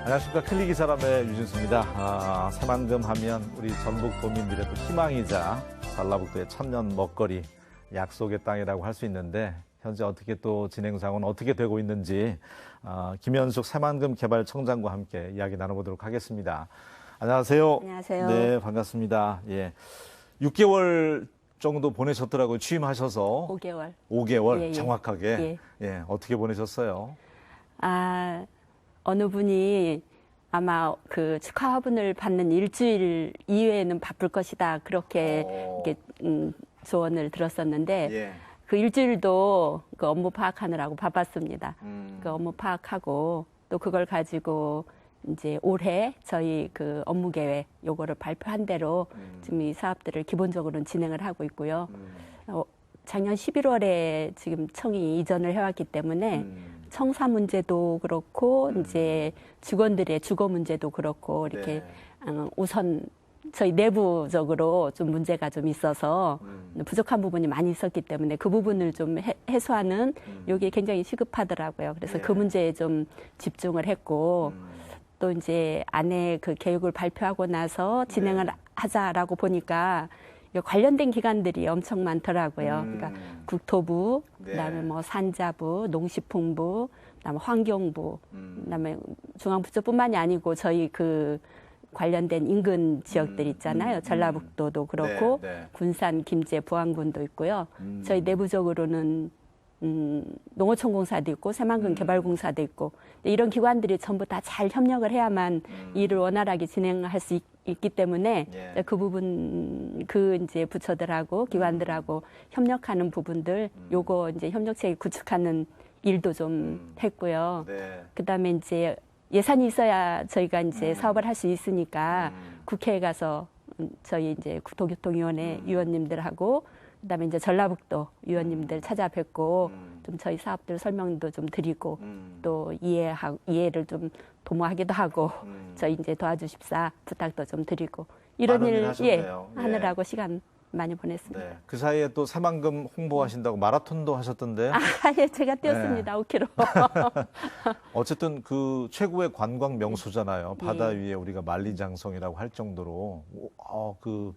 안녕하십니까. 클릭이사람의 유진수입니다. 새만금 하면 우리 전북 도민들의 또 희망이자 전라북도의 천년 먹거리, 약속의 땅이라고 할 수 있는데 현재 어떻게 또 진행 상황은 어떻게 되고 있는지 김현숙 새만금 개발청장과 함께 이야기 나눠보도록 하겠습니다. 안녕하세요. 안녕하세요. 네, 반갑습니다. 예, 6개월 정도 보내셨더라고요. 취임하셔서. 5개월. 5개월 예, 예. 정확하게. 예, 어떻게 보내셨어요? 어느 분이 아마 그 축하 화분을 받는 일주일 이외에는 바쁠 것이다. 그렇게 이렇게, 조언을 들었었는데 예. 그 일주일도 그 업무 파악하느라고 바빴습니다. 그 업무 파악하고 또 그걸 가지고 이제 올해 저희 그 업무 계획 요거를 발표한 대로 지금 이 사업들을 기본적으로는 진행을 하고 있고요. 작년 11월에 지금 청이 이전을 해왔기 때문에 청사 문제도 그렇고 이제 직원들의 주거 문제도 그렇고 이렇게 우선 저희 내부적으로 좀 문제가 좀 있어서 부족한 부분이 많이 있었기 때문에 그 부분을 좀 해소하는 이게 굉장히 시급하더라고요. 그래서 그 문제에 좀 집중을 했고 또 이제 안에 그 계획을 발표하고 나서 진행을 하자라고 보니까 관련된 기관들이 엄청 많더라고요. 그러니까 국토부, 그다음에 뭐 산자부, 농식품부, 그다음에 환경부, 그다음에 중앙부처뿐만이 아니고 저희 그 관련된 인근 지역들 있잖아요. 전라북도도 그렇고 군산, 김제, 부안군도 있고요. 저희 내부적으로는 농어촌공사도 있고 새만금 개발공사도 있고 이런 기관들이 전부 다 잘 협력을 해야만 일을 원활하게 진행할 수 있기 때문에 그 부분 그 이제 부처들하고 기관들하고 협력하는 부분들 요거 이제 협력체계 구축하는 일도 좀 했고요. 그다음에 이제 예산이 있어야 저희가 이제 사업을 할 수 있으니까 국회에 가서 저희 이제 국토교통위원회 위원님들하고 그다음에 이제 전라북도 위원님들 찾아뵙고 좀 저희 사업들 설명도 좀 드리고 또 이해를 좀 도모하기도 하고 저희 이제 도와주십사 부탁도 좀 드리고 이런 일 하느라고 시간 많이 보냈습니다. 네. 그 사이에 또 새만금 홍보하신다고 마라톤도 하셨던데. 예, 제가 뛰었습니다. 5km. 어쨌든 그 최고의 관광 명소잖아요. 바다 위에 우리가 만리장성이라고 할 정도로 그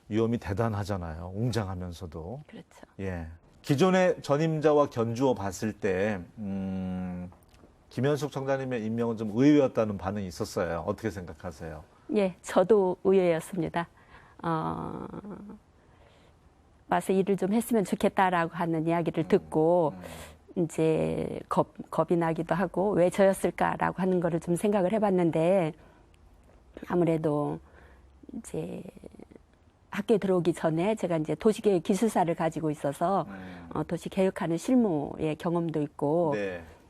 위험이 대단하잖아요. 웅장하면서도. 그렇죠. 예. 기존의 전임자와 견주어 봤을 때 김현숙 청장님의 임명은 좀 의외였다는 반응이 있었어요. 어떻게 생각하세요? 예, 저도 의외였습니다. 와서 일을 좀 했으면 좋겠다라고 하는 이야기를 듣고 이제 겁이 나기도 하고 왜 저였을까라고 하는 거를 좀 생각을 해봤는데 아무래도 이제 학교에 들어오기 전에 제가 이제 도시계획 기술사를 가지고 있어서 도시계획하는 실무의 경험도 있고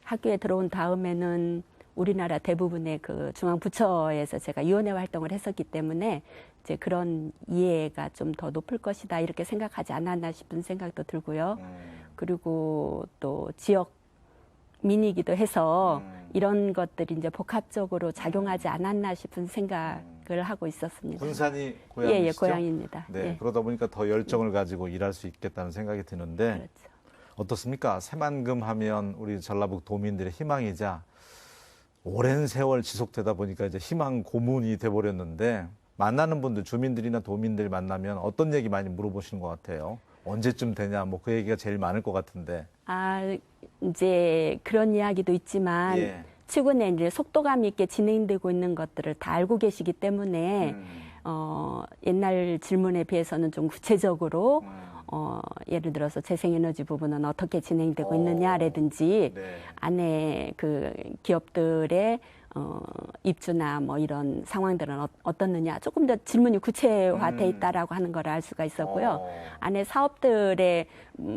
학교에 들어온 다음에는 우리나라 대부분의 그 중앙부처에서 제가 위원회 활동을 했었기 때문에 이제 그런 이해가 좀 더 높을 것이다 이렇게 생각하지 않았나 싶은 생각도 들고요. 그리고 또 지역 민이기도 해서 이런 것들이 이제 복합적으로 작용하지 않았나 싶은 생각을 하고 있었습니다. 군산이 고향이시죠? 예, 고향입니다. 네, 예. 그러다 보니까 더 열정을 가지고 일할 수 있겠다는 생각이 드는데 그렇죠. 어떻습니까? 새만금 하면 우리 전라북 도민들의 희망이자 오랜 세월 지속되다 보니까 이제 희망 고문이 돼버렸는데 만나는 분들, 주민들이나 도민들 만나면 어떤 얘기 많이 물어보시는 것 같아요? 언제쯤 되냐, 뭐 그 얘기가 제일 많을 것 같은데. 이제 그런 이야기도 있지만 최근에 이제 속도감 있게 진행되고 있는 것들을 다 알고 계시기 때문에 옛날 질문에 비해서는 좀 구체적으로 예를 들어서 재생에너지 부분은 어떻게 진행되고 있느냐라든지 안에 그 기업들의 입주나 뭐 이런 상황들은 어떻느냐 조금 더 질문이 구체화돼 있다라고 하는 걸 알 수가 있었고요. 안에 사업들의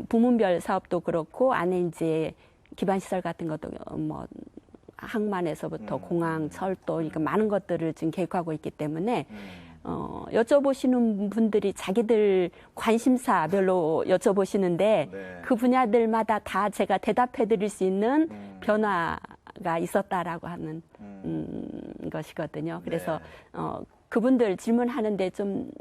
부문별 사업도 그렇고 안에 이제 기반시설 같은 것도 뭐 항만에서부터 공항, 철도 그러니까 많은 것들을 지금 계획하고 있기 때문에 여쭤보시는 분들이 자기들 관심사별로 여쭤보시는데 그 분야들마다 다 제가 대답해 드릴 수 있는 변화가 있었다라고 하는 것이거든요. 그래서 그분들 질문하는데 좀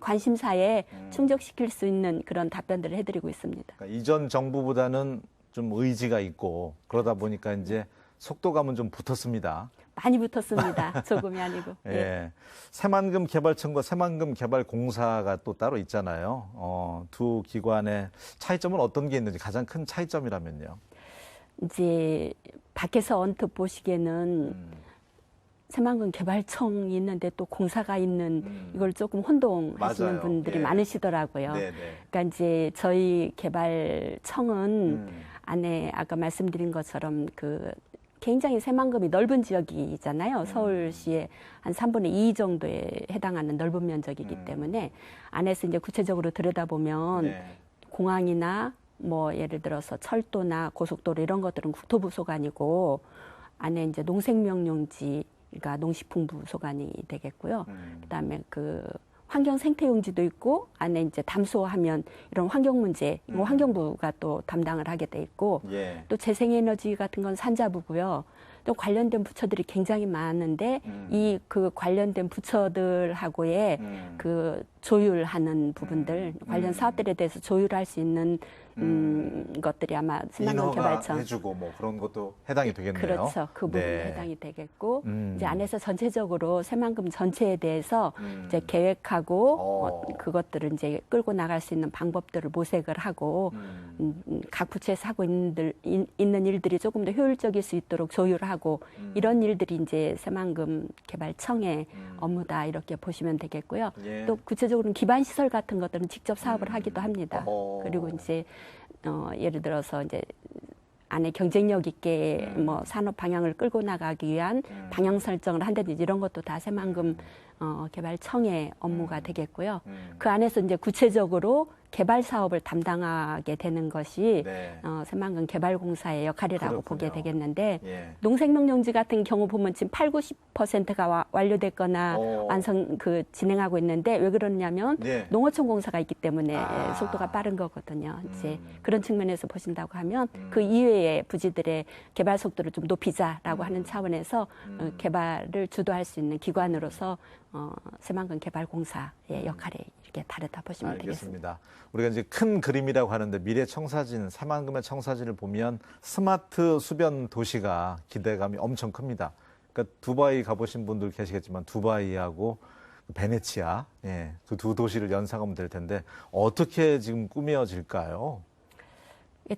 관심사에 충족시킬 수 있는 그런 답변들을 해드리고 있습니다. 그러니까 이전 정부보다는 좀 의지가 있고 그러다 보니까 이제 속도감은 좀 붙었습니다. 많이 붙었습니다. 조금이 아니고. 예. 네. 새만금 개발청과 새만금 개발공사가 또 따로 있잖아요. 두 기관의 차이점은 어떤 게 있는지 가장 큰 차이점이라면요. 이제 밖에서 언뜻 보시기에는 새만금 개발청이 있는데 또 공사가 있는 이걸 조금 혼동하시는 맞아요. 분들이 예. 많으시더라고요. 네네. 그러니까 이제 저희 개발청은 안에 아까 말씀드린 것처럼 그 굉장히 새만금이 넓은 지역이잖아요. 서울시의 한 3분의 2 정도에 해당하는 넓은 면적이기 때문에 안에서 이제 구체적으로 들여다보면 네. 공항이나 뭐 예를 들어서 철도나 고속도로 이런 것들은 국토부 소관이고 안에 이제 농생명용지 그러니까 농식품부 소관이 되겠고요. 그다음에 그 환경 생태용지도 있고 안에 이제 담수하면 이런 환경 문제 이거 환경부가 또 담당을 하게 돼 있고 예. 또 재생에너지 같은 건 산자부고요. 또 관련된 부처들이 굉장히 많은데 이 그 관련된 부처들하고의 그 조율하는 부분들 관련 사업들에 대해서 조율할 수 있는 것들이 아마 새만금 개발청 해주고 뭐 그런 것도 해당이 되겠네요. 그렇죠. 그 부분에 네. 해당이 되겠고 이제 안에서 전체적으로 새만금 전체에 대해서 이제 계획하고 그것들을 이제 끌고 나갈 수 있는 방법들을 모색을 하고 각 부처에서 하고 있는 일들이 조금 더 효율적일 수 있도록 조율하고 이런 일들이 이제 새만금 개발청의 업무다 이렇게 보시면 되겠고요. 예. 또 구체적으로는 기반 시설 같은 것들은 직접 사업을 하기도 합니다. 어허. 그리고 이제 예를 들어서 이제 안에 경쟁력 있게 뭐 산업 방향을 끌고 나가기 위한 방향 설정을 한다든지 이런 것도 다 새만금 개발청의 업무가 되겠고요. 그 안에서 이제 구체적으로 개발 사업을 담당하게 되는 것이 네. 새만금 개발공사의 역할이라고 그렇군요. 보게 되겠는데 예. 농생명용지 같은 경우 보면 지금 80~90%가 완료됐거나 완성 진행하고 있는데 왜 그러냐면 예. 농어촌 공사가 있기 때문에 아. 속도가 빠른 거거든요. 이제 그런 측면에서 보신다고 하면 그 이외의 부지들의 개발 속도를 좀 높이자라고 하는 차원에서 개발을 주도할 수 있는 기관으로서 새만금 개발공사의 역할이 이렇게 다르다 보시면 되겠습니다. 알겠습니다. 우리가 이제 큰 그림이라고 하는데 미래 청사진, 새만금의 청사진을 보면 스마트 수변 도시가 기대감이 엄청 큽니다. 그러니까 두바이 가보신 분들 계시겠지만 두바이하고 베네치아, 예, 그 두 도시를 연상하면 될 텐데 어떻게 지금 꾸며질까요?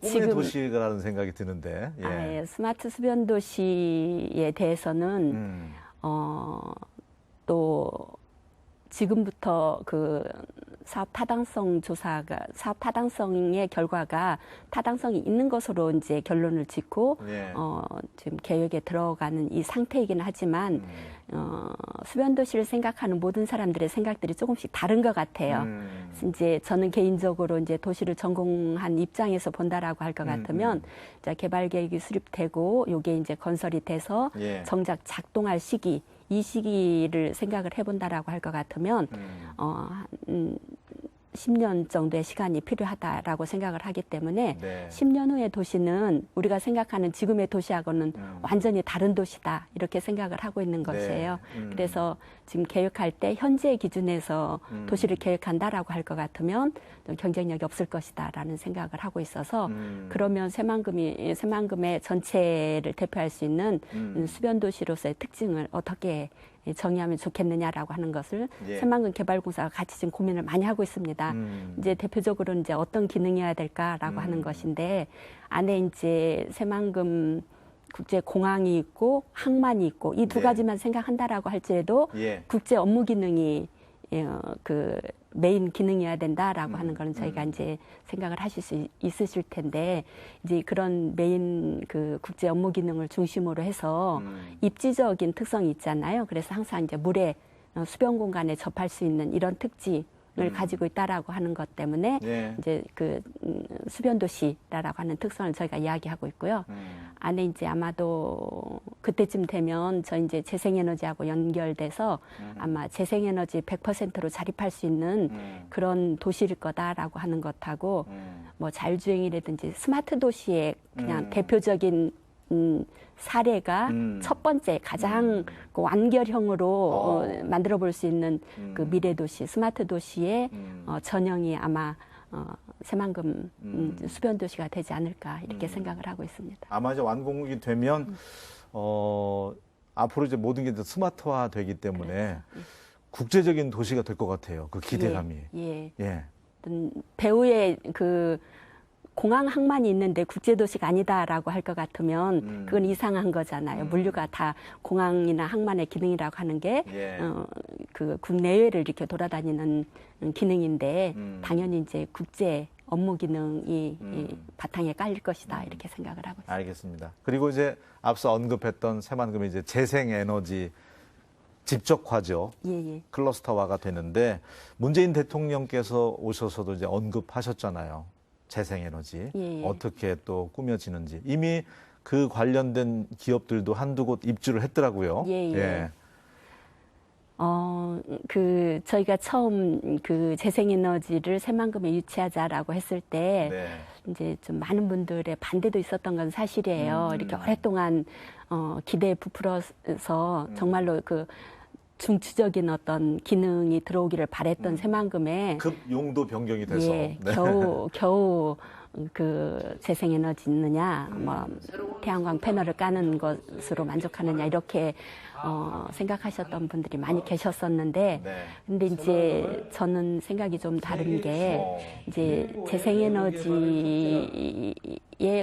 꿈의 도시라는 생각이 드는데. 예. 예, 스마트 수변 도시에 대해서는 또 지금부터 그 사업 타당성의 결과가 타당성이 있는 것으로 이제 결론을 짓고 예. 지금 계획에 들어가는 이 상태이긴 하지만 수변도시를 생각하는 모든 사람들의 생각들이 조금씩 다른 것 같아요. 이제 저는 개인적으로 이제 도시를 전공한 입장에서 본다라고 할 것 같으면 자, 개발 계획이 수립되고 요게 이제 건설이 돼서 예. 정작 작동할 시기 이 시기를 생각을 해본다라고 할 것 같으면 10년 정도의 시간이 필요하다라고 생각을 하기 때문에 네. 10년 후의 도시는 우리가 생각하는 지금의 도시하고는 완전히 다른 도시다 이렇게 생각을 하고 있는 것이에요. 그래서 지금 계획할 때 현재 기준에서 도시를 계획한다라고 할 것 같으면 좀 경쟁력이 없을 것이다라는 생각을 하고 있어서 그러면 새만금의 전체를 대표할 수 있는 수변 도시로서의 특징을 어떻게 정의하면 좋겠느냐라고 하는 것을 예. 새만금 개발공사가 같이 지금 고민을 많이 하고 있습니다. 이제 대표적으로 이제 어떤 기능이어야 될까라고 하는 것인데 안에 이제 새만금 국제공항이 있고 항만이 있고 이 두 네. 가지만 생각한다라고 할지라도 예. 국제 업무 기능이 그 메인 기능이어야 된다라고 하는 거는 저희가 이제 생각을 하실 수 있으실 텐데 이제 그런 메인 그 국제 업무 기능을 중심으로 해서 입지적인 특성이 있잖아요. 그래서 항상 이제 물에 수변 공간에 접할 수 있는 이런 특징을 가지고 있다라고 하는 것 때문에 예. 이제 그 수변 도시라고 하는 특성을 저희가 이야기하고 있고요. 안에 이제 아마도 그때쯤 되면 저 이제 재생에너지하고 연결돼서 아마 재생에너지 100%로 자립할 수 있는 그런 도시일 거다라고 하는 것하고 뭐 자율주행이라든지 스마트 도시의 그냥 대표적인 사례가 첫 번째 가장 그 완결형으로 만들어 볼 수 있는 그 미래 도시, 스마트 도시의 전형이 아마 새만금 수변 도시가 되지 않을까 이렇게 생각을 하고 있습니다. 아마 이제 완공이 되면 앞으로 이제 모든 게 이제 스마트화 되기 때문에 국제적인 도시가 될 것 같아요. 그 기대감이. 예. 예. 배후에 그 공항 항만이 있는데 국제도시가 아니다라고 할 것 같으면 그건 이상한 거잖아요. 물류가 다 공항이나 항만의 기능이라고 하는 게 예. 그 국내외를 이렇게 돌아다니는 기능인데 당연히 이제 국제 업무 기능이 이 바탕에 깔릴 것이다 이렇게 생각을 하고 있습니다. 알겠습니다. 그리고 이제 앞서 언급했던 새만금의 이제 재생에너지 집적화죠. 예. 클러스터화가 되는데 문재인 대통령께서 오셔서도 이제 언급하셨잖아요. 재생에너지 예. 어떻게 또 꾸며지는지 이미 그 관련된 기업들도 한두 곳 입주를 했더라고요. 예. 저희가 처음 그 재생에너지를 새만금에 유치하자라고 했을 때 네. 이제 좀 많은 분들의 반대도 있었던 건 사실이에요. 이렇게 오랫동안 기대에 부풀어서 정말로 그 중추적인 어떤 기능이 들어오기를 바랬던 새만금에 급 용도 변경이 돼서 예, 겨우 그 재생에너지 있느냐, 뭐 태양광 패널을 까는 것으로 만족하느냐 이렇게 생각하셨던 분들이 많이 계셨었는데, 네. 근데 이제 저는 생각이 좀 다른 게 이제 재생에너지에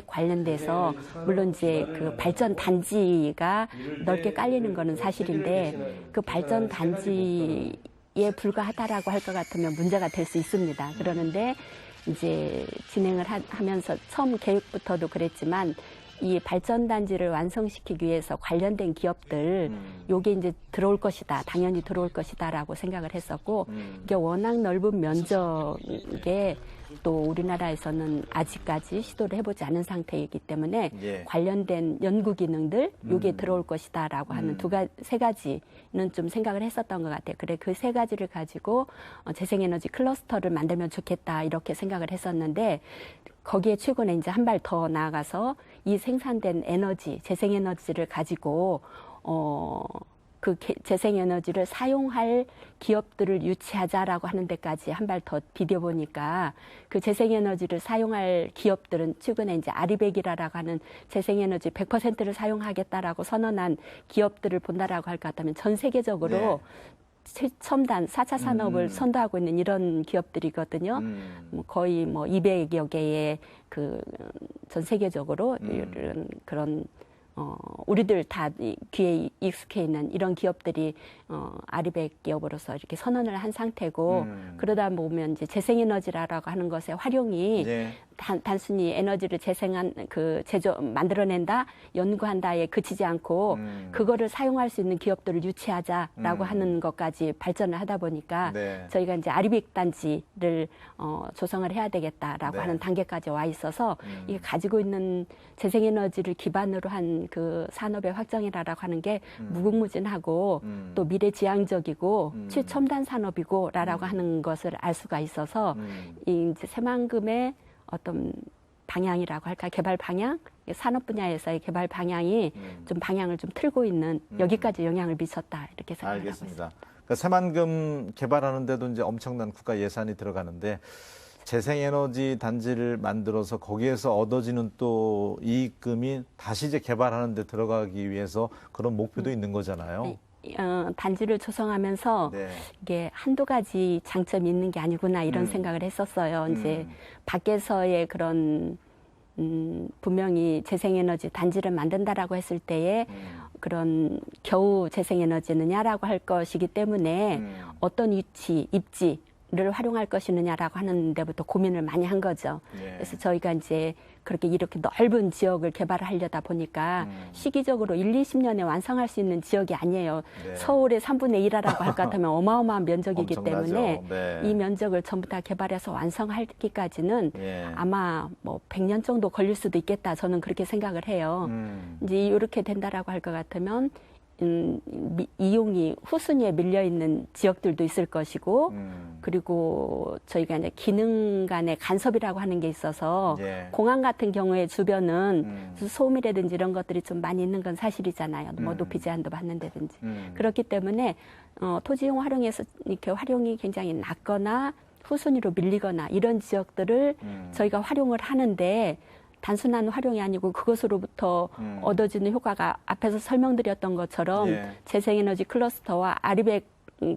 관련돼서 물론 이제 그 발전 단지가 넓게 깔리는 거는 사실인데 그 발전 단지에 불과하다라고 할 것 같으면 문제가 될 수 있습니다. 그러는데 이제 진행을 하면서 처음 계획부터도 그랬지만 이 발전단지를 완성시키기 위해서 관련된 기업들 요게 이제 들어올 것이다. 당연히 들어올 것이다라고 생각을 했었고 이게 워낙 넓은 면적에 또 우리나라에서는 아직까지 시도를 해보지 않은 상태이기 때문에 예. 관련된 연구 기능들 요게 들어올 것이다라고 하는 세 가지는 좀 생각을 했었던 것 같아요. 그래 그 세 가지를 가지고 재생에너지 클러스터를 만들면 좋겠다 이렇게 생각을 했었는데 거기에 최근에 이제 한 발 더 나아가서 이 생산된 에너지, 재생에너지를 가지고 그 재생에너지를 사용할 기업들을 유치하자라고 하는 데까지 한 발 더 비벼보니까 그 재생에너지를 사용할 기업들은 최근에 이제 아리백이라고 하는 재생에너지 100%를 사용하겠다라고 선언한 기업들을 본다라고 할 것 같다면 전 세계적으로 최첨단 4차 산업을 선도하고 있는 이런 기업들이거든요. 거의 뭐 200여 개의 그 전 세계적으로 이런 그런 우리들 다 귀에 익숙해 있는 이런 기업들이 아리백 기업으로서 이렇게 선언을 한 상태고 그러다 보면 이제 재생에너지라고 하는 것의 활용이 네. 단순히 에너지를 만들어낸다, 연구한다에 그치지 않고 그거를 사용할 수 있는 기업들을 유치하자라고 하는 것까지 발전을 하다 보니까 네. 저희가 이제 아리백 단지를 조성을 해야 되겠다라고 네. 하는 단계까지 와 있어서 이게 가지고 있는 재생에너지를 기반으로 한 그 산업의 확장이라고 하는 게 무궁무진하고 또 미래지향적이고 최첨단 산업이고라고 하는 것을 알 수가 있어서 이 이제 새만금의 어떤 방향이라고 할까 개발 방향 산업 분야에서의 개발 방향이 좀 방향을 좀 틀고 있는 여기까지 영향을 미쳤다 이렇게 생각하고 있습니다. 알겠습니다. 그러니까 새만금 개발하는데도 이제 엄청난 국가 예산이 들어가는데 재생에너지 단지를 만들어서 거기에서 얻어지는 또 이익금이 다시 이제 개발하는 데 들어가기 위해서 그런 목표도 있는 거잖아요. 단지를 조성하면서 네. 이게 한두 가지 장점이 있는 게 아니구나 이런 생각을 했었어요. 이제 밖에서의 그런 분명히 재생에너지 단지를 만든다라고 했을 때에 그런 겨우 재생에너지느냐라고 할 것이기 때문에 어떤 위치, 입지를 활용할 것이느냐라고 하는 데부터 고민을 많이 한 거죠. 예. 그래서 저희가 이제 그렇게 이렇게 넓은 지역을 개발을 하려다 보니까 시기적으로 1, 20년에 완성할 수 있는 지역이 아니에요. 네. 서울의 3분의 1이라고 할 것 같으면 어마어마한 면적이기 엄청나죠. 때문에 네. 이 면적을 전부 다 개발해서 완성하기까지는 예. 아마 뭐 100년 정도 걸릴 수도 있겠다. 저는 그렇게 생각을 해요. 이제 이렇게 된다라고 할 것 같으면 이용이 후순위에 밀려 있는 지역들도 있을 것이고 그리고 저희가 이제 기능 간의 간섭이라고 하는 게 있어서 예. 공항 같은 경우에 주변은 소음이라든지 이런 것들이 좀 많이 있는 건 사실이잖아요. 뭐 높이 제한도 받는다든지 그렇기 때문에 토지용 활용에서 이렇게 활용이 굉장히 낮거나 후순위로 밀리거나 이런 지역들을 저희가 활용을 하는데 단순한 활용이 아니고 그것으로부터 얻어지는 효과가 앞에서 설명드렸던 것처럼 예. 재생에너지 클러스터와 아리백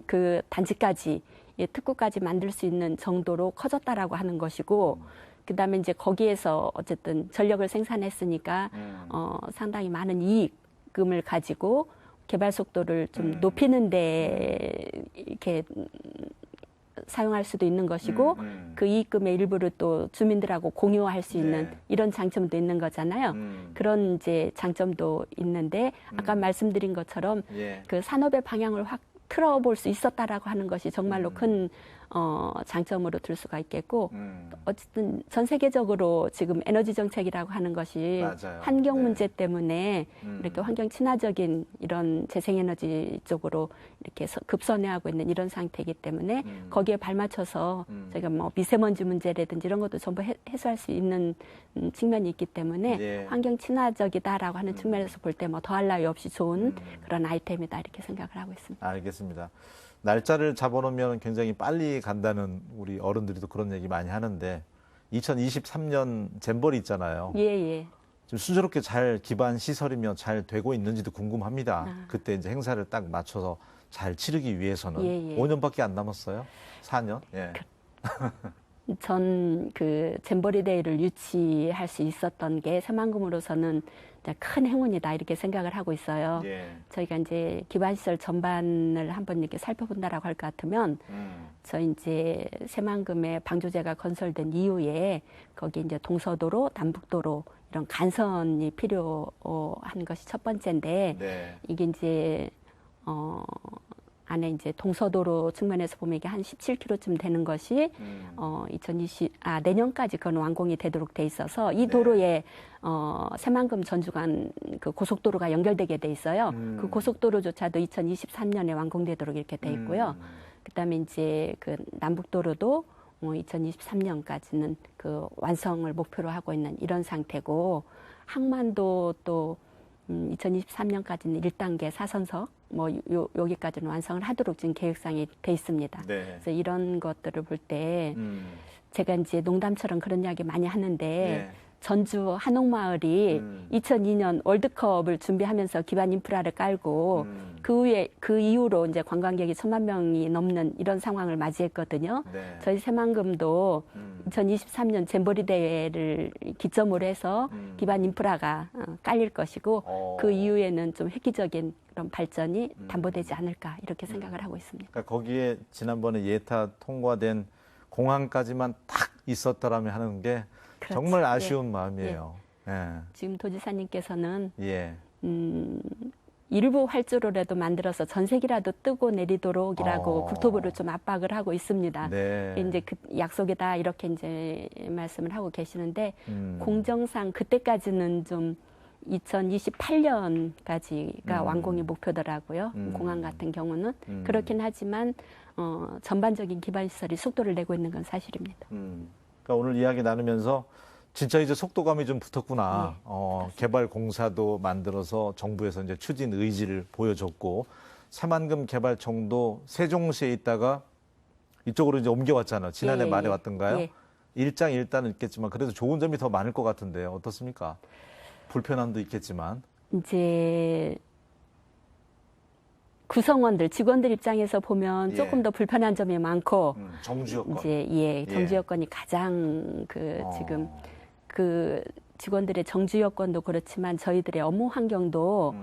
그 단지까지 예, 특구까지 만들 수 있는 정도로 커졌다라고 하는 것이고 그다음에 이제 거기에서 어쨌든 전력을 생산했으니까 상당히 많은 이익금을 가지고 개발 속도를 좀 높이는데 이렇게 사용할 수도 있는 것이고 그 이익금의 일부를 또 주민들하고 공유할 수 있는 네. 이런 장점도 있는 거잖아요. 그런 이제 장점도 있는데 아까 말씀드린 것처럼 예. 그 산업의 방향을 확 틀어볼 수 있었다라고 하는 것이 정말로 큰 장점으로 들 수가 있겠고 어쨌든 전 세계적으로 지금 에너지 정책이라고 하는 것이 맞아요. 환경 네. 문제 때문에 이렇게 환경 친화적인 이런 재생에너지 쪽으로 이렇게 급선회하고 있는 이런 상태이기 때문에 거기에 발맞춰서 저희가 뭐 미세먼지 문제라든지 이런 것도 전부 해소할 수 있는 측면이 있기 때문에 예. 환경 친화적이다라고 하는 측면에서 볼 때 뭐 더할 나위 없이 좋은 그런 아이템이다 이렇게 생각을 하고 있습니다. 알겠습니다. 날짜를 잡아놓으면 굉장히 빨리 간다는 우리 어른들이 또 그런 얘기 많이 하는데 2023년 잼버리 있잖아요. 예, 예. 지금 순조롭게 잘 기반 시설이며 잘 되고 있는지도 궁금합니다. 아. 그때 이제 행사를 딱 맞춰서 잘 치르기 위해서는 예, 예. 5년밖에 안 남았어요. 4년? 예. 전 그 잼버리 데이를 유치할 수 있었던 게 새만금으로서는 큰 행운이다 이렇게 생각을 하고 있어요. 예. 저희가 이제 기반시설 전반을 한번 이렇게 살펴본다라고 할 것 같으면 저희 이제 새만금의 방조제가 건설된 이후에 거기 이제 동서도로, 남북도로 이런 간선이 필요한 것이 첫 번째인데 네. 이게 이제 안에 이제 동서도로 측면에서 보면 이게 한 17km쯤 되는 것이 2020 내년까지 그건 완공이 되도록 돼 있어서 이 도로에 새만금 전주간 그 고속도로가 연결되게 돼 있어요. 그 고속도로조차도 2023년에 완공되도록 이렇게 돼 있고요. 그다음에 이제 그 남북도로도 2023년까지는 그 완성을 목표로 하고 있는 이런 상태고 항만도 또 2023년까지는 1단계 4선석 여기까지는 완성을 하도록 지금 계획상이 돼 있습니다. 네. 그래서 이런 것들을 볼 때 제가 이제 농담처럼 그런 이야기 많이 하는데 예. 전주 한옥마을이 2002년 월드컵을 준비하면서 기반 인프라를 깔고 그 이후로 이제 관광객이 1,000만 명이 넘는 이런 상황을 맞이했거든요. 네. 저희 새만금도 2023년 잼버리 대회를 기점으로 해서 기반 인프라가 깔릴 것이고 그 이후에는 좀 획기적인 그런 발전이 담보되지 않을까 이렇게 생각을 하고 있습니다. 그러니까 거기에 지난번에 예타 통과된 공항까지만 딱 있었더라면 하는 게 그렇죠. 정말 아쉬운 마음이에요. 예. 지금 도지사님께서는 예. 일부 활주로라도 만들어서 전세기라도 뜨고 내리도록이라고 어. 국토부를 좀 압박을 하고 있습니다. 네. 이제 그 약속이다 이렇게 이제 말씀을 하고 계시는데 음. 공정상 그때까지는 좀 2028년까지가 완공이 목표더라고요. 공항 같은 경우는 그렇긴 하지만 전반적인 기반 시설이 속도를 내고 있는 건 사실입니다. 그러니까 오늘 이야기 나누면서 진짜 이제 속도감이 좀 붙었구나. 개발 공사도 만들어서 정부에서 이제 추진 의지를 보여줬고 새만금 개발청도 세종시에 있다가 이쪽으로 이제 옮겨왔잖아요. 지난해 예, 말에 예. 왔던가요? 예. 일장일단은 있겠지만 그래도 좋은 점이 더 많을 것 같은데요. 어떻습니까? 불편함도 있겠지만. 이제 구성원들, 직원들 입장에서 보면 예. 조금 더 불편한 점이 많고 정주 여건. 이제 정주 여건이 가장 지금 그 직원들의 정주 여건도 그렇지만 저희들의 업무 환경도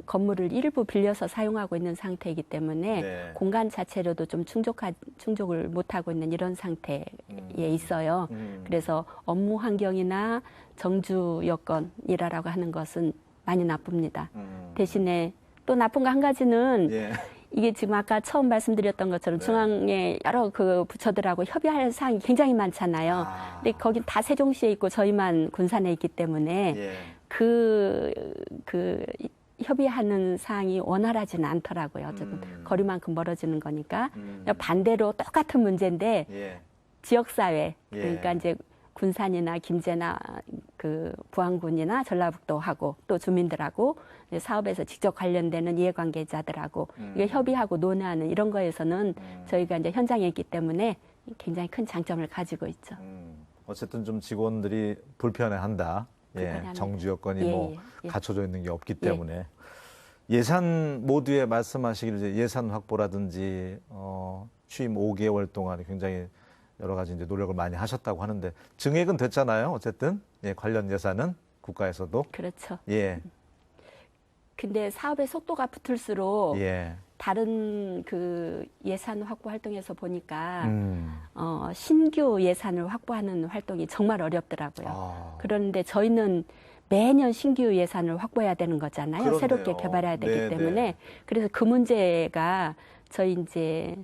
건물을 일부 빌려서 사용하고 있는 상태이기 때문에 네. 공간 자체로도 좀 충족을 못하고 있는 이런 상태에 있어요. 그래서 업무 환경이나 정주 여건이라고 하는 것은 많이 나쁩니다. 대신에 또 나쁜 거 한 가지는 예. 이게 지금 아까 처음 말씀드렸던 것처럼 네. 중앙의 여러 그 부처들하고 협의할 사항이 굉장히 많잖아요. 근데 거긴 다 세종시에 있고 저희만 군산에 있기 때문에 예. 그 협의하는 사항이 원활하지는 않더라고요. 어쨌든 거리만큼 멀어지는 거니까. 반대로 똑같은 문제인데 예. 지역사회, 예. 그러니까 이제 군산이나 김제나 그 부안군이나 전라북도하고 또 주민들하고 이제 사업에서 직접 관련되는 이해관계자들하고 이게 협의하고 논의하는 이런 거에서는 저희가 이제 현장에 있기 때문에 굉장히 큰 장점을 가지고 있죠. 어쨌든 좀 직원들이 불편해한다. 예, 불편해하는 정주 여건이 예, 뭐 예, 예. 갖춰져 있는 게 없기 때문에 예산 모두에 말씀하시기를 이제 예산 확보라든지 취임 5개월 동안 굉장히 여러 가지 이제 노력을 많이 하셨다고 하는데 증액은 됐잖아요. 어쨌든 예, 관련 예산은 국가에서도 그렇죠. 예, 근데 사업의 속도가 붙을수록 예, 다른 그 예산 확보 활동에서 보니까 음, 신규 예산을 확보하는 활동이 정말 어렵더라고요. 아, 그런데 저희는 매년 신규 예산을 확보해야 되는 거잖아요. 그렇네요. 새롭게 개발해야 되기 네, 때문에 네. 그래서 그 문제가 저희 이제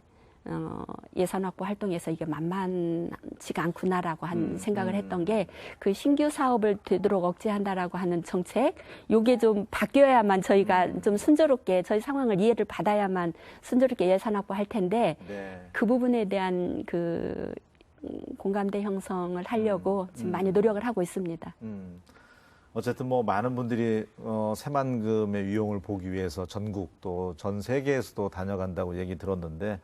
예산 확보 활동에서 이게 만만치가 않구나라고 한 생각을 했던 게 그 신규 사업을 되도록 억제한다라고 하는 정책, 요게 좀 바뀌어야만 저희가 좀 순조롭게 저희 상황을 이해를 받아야만 순조롭게 예산 확보할 텐데 네. 그 부분에 대한 그 공감대 형성을 하려고 지금 많이 노력을 하고 있습니다. 어쨌든 뭐 많은 분들이 새만금의 위용을 보기 위해서 전국 또 전 세계에서도 다녀간다고 얘기 들었는데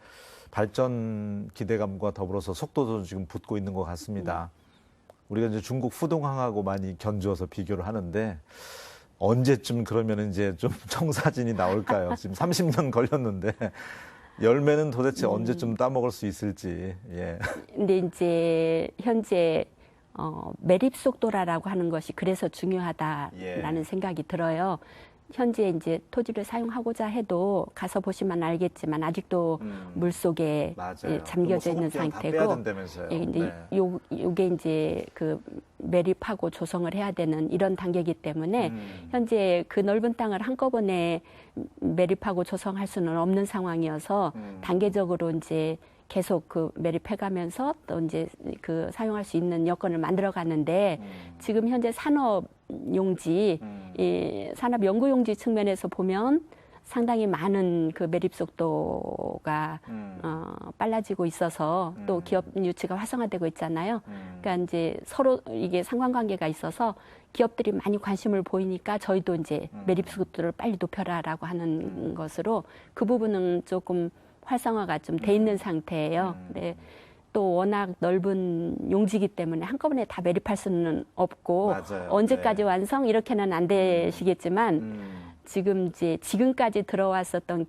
발전 기대감과 더불어서 속도도 지금 붙고 있는 것 같습니다. 우리가 이제 중국 후동항하고 많이 견주어서 비교를 하는데 언제쯤 그러면 이제 좀 청사진이 나올까요? 지금 30년 걸렸는데 열매는 도대체 언제쯤 따먹을 수 있을지. 예. 근데 이제 현재 매립 속도라고 하는 것이 그래서 중요하다라는 예. 생각이 들어요. 현재 이제 토지를 사용하고자 해도 가서 보시면 알겠지만 아직도 물 속에 맞아요. 예, 잠겨져 있는 소금기랑 다 빼야 상태고, 된다면서요. 예, 근데 네. 요게 이제 그 매립하고 조성을 해야 되는 이런 단계이기 때문에 현재 그 넓은 땅을 한꺼번에 매립하고 조성할 수는 없는 상황이어서 단계적으로 이제 계속 그 매립해가면서 또 이제 그 사용할 수 있는 여건을 만들어 가는데 지금 현재 산업 용지, 이 산업 연구 용지 측면에서 보면 상당히 많은 그 매립 속도가 빨라지고 있어서 또 기업 유치가 활성화되고 있잖아요. 그러니까 이제 서로 이게 상관관계가 있어서 기업들이 많이 관심을 보이니까 저희도 이제 매립 속도를 빨리 높여라라고 하는 것으로 그 부분은 조금 활성화가 좀 돼 있는 상태예요. 네. 또 워낙 넓은 용지이기 때문에 한꺼번에 다 매립할 수는 없고 맞아요. 언제까지 네. 완성 이렇게는 안 되시겠지만 지금 이제 지금까지 들어왔었던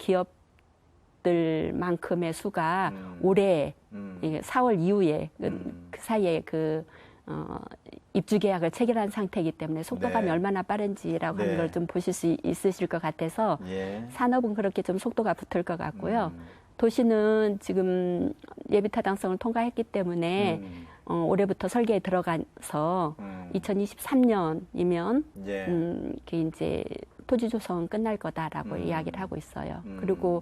기업들만큼의 수가 올해 4월 이후에 그 사이에 그 입주 계약을 체결한 상태이기 때문에 속도감이 네. 얼마나 빠른지라고 네. 하는 걸 좀 보실 수 있으실 것 같아서 예. 산업은 그렇게 좀 속도가 붙을 것 같고요. 도시는 지금 예비 타당성을 통과했기 때문에 올해부터 설계에 들어가서 2023년이면 예. 이게 이제 토지 조성은 끝날 거다라고 이야기를 하고 있어요. 그리고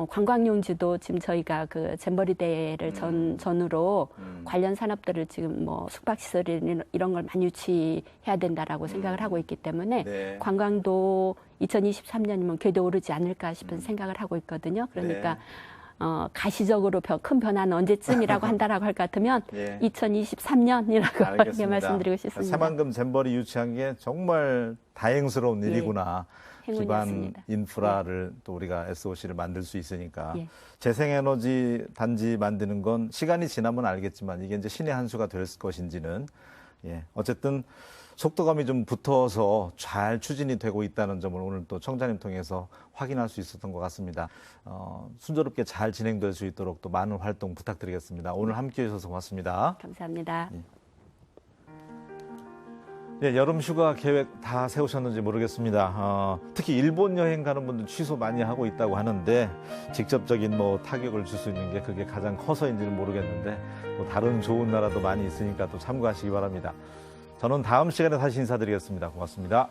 관광용지도 지금 저희가 그 잼버리 대회를 전후로 관련 산업들을 지금 뭐 숙박시설 이런 걸 많이 유치해야 된다라고 생각을 하고 있기 때문에 네. 관광도 2023년이면 궤도 오르지 않을까 싶은 생각을 하고 있거든요. 그러니까 네. 가시적으로 큰 변화는 언제쯤이라고 한다라고 할 것 같으면 예. 2023년이라고 이렇게 알겠습니다. 말씀드리고 싶습니다. 새만금 잼버리 유치한 게 정말 다행스러운 예. 일이구나. 기반 행운이었습니다. 인프라를 또 우리가 SOC를 만들 수 있으니까 예. 재생에너지 단지 만드는 건 시간이 지나면 알겠지만 이게 이제 신의 한 수가 될 것인지는 예. 어쨌든 속도감이 좀 붙어서 잘 추진이 되고 있다는 점을 오늘 또 청장님 통해서 확인할 수 있었던 것 같습니다. 순조롭게 잘 진행될 수 있도록 또 많은 활동 부탁드리겠습니다. 오늘 함께해 주셔서 고맙습니다. 감사합니다. 예, 여름 휴가 계획 다 세우셨는지 모르겠습니다. 특히 일본 여행 가는 분들 취소 많이 하고 있다고 하는데 직접적인 뭐 타격을 줄 수 있는 게 그게 가장 커서인지는 모르겠는데 또 다른 좋은 나라도 많이 있으니까 또 참고하시기 바랍니다. 저는 다음 시간에 다시 인사드리겠습니다. 고맙습니다.